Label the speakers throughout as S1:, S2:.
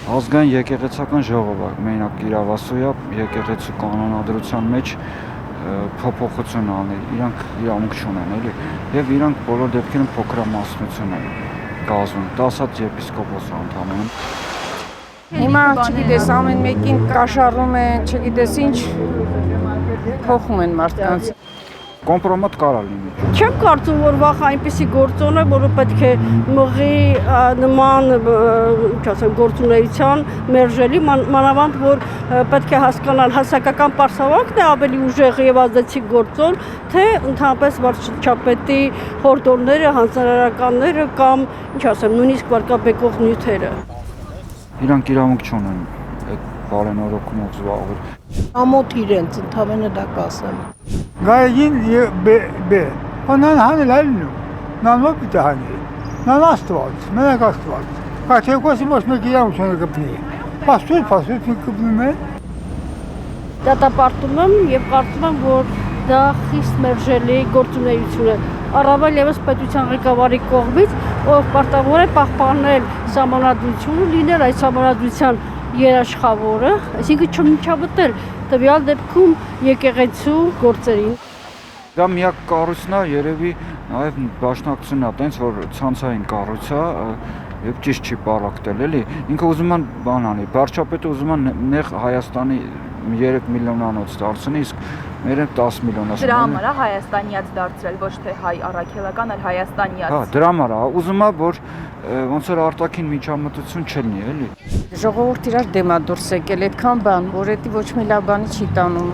S1: Ազգային եկեղեցական ժողովը մենակ իրավասու է եկեղեցու կանոնադրության մեջ փոփոխություն անել, իրանք իրավունք չունեն, էլի, եւ իրանք բոլոր դեպքերում փոքրամասնություն են կազմում, 10 եպիսկոպոս անդամ են։
S2: Հիմա չգիտես ամեն մեկին կաշառում են, չգիտես ինչ փոխում են մարդկանց։
S1: Կոմպրոմատ կարա լինի։
S3: Չեմ կարծում, որ վախ այնպիսի գործոն է, որը պետք է մղի նման գործունեության մերժելի, մանավանդ որ պետք է հասկանալ հասարակական պարսավանքն է ավելի ուժեղ եւ ազդեցիկ գործոն, թե ընդհանրապես վարչապետի հորդորները, հանձնարարականները կամ ինչ ասեմ, նույնիսկ վարկաբեկող նյութերը։
S1: Իրանք իրավունք չունեն այդ բարենորոգումով զբաղվել։
S4: Ամոթ իրենց ընդհանրապես դա կասեմ։
S5: Գային բե, անան հանել այլնու, նանով պիտի հանել, նան աստված, մենակ աստված, կաչեկոսի ոչ մեկ իրավունք չունի կպնի, պասուր կպնում է։
S3: Դատապարտում եմ եւ կարծում եմ, որ դա խիստ մերժելի գործունեություն է, առավել եւս պետության ղեկավարի կողմից, ով պարտավոր է պահպանել սահմանադրությունը, լինել այդ սահմանադրության երաշխավորը, այսինքն չմիջամտել տվյալ դեպքում եկեղեցու գործերին։
S1: Դա միակ կառույցն է, երևի նաև բաշնակցությունն է, տենց որ ցանցային կառույց է եւ ճիշտ չի պարակտել, էլի։ Ինքը ուզում են բան անի, վարչապետը ուզում են նեղ Հայաստանի 3 միլիոնանոց դարձնի, իսկ մերը 10 միլիոն ասում են։
S6: Դրա համար է հայաստանյաց դարձրել, ոչ թե հայ առաքելական, այլ հայաստանյաց։
S1: Հա, դրա համար է, ուզում է որ ոնց որ արտաքին միջամտություն չլինի, էլի։
S2: Ժողովուրդ իրար դեմ է դուրս եկել այդքան բան, որ էդի ոչ մի լավ բանի չի տանում։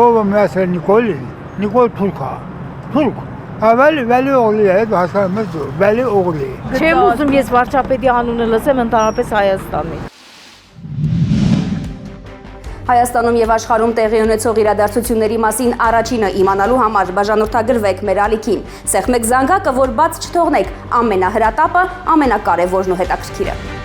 S5: Ով է ասել Նիկոլ Թուրքա, Թուրք, վելի օղլի է, հասկանում ես դու, վելի օղլի։
S4: Չեմ ուզում ես վարչապետի անունը լսեմ ընդհանրապես Հայաստանի։
S7: Հայաստանում եւ աշխարհում տեղի ունեցող իրադարձությունների մասին առաջինը իմանալու համար բաժանորդագրվեք մեր ալիքին։ Սեղմեք զանգակը, որ բաց չթողնեք ամենահրատապը, ամենակարևորն ու հետաքրքիրը։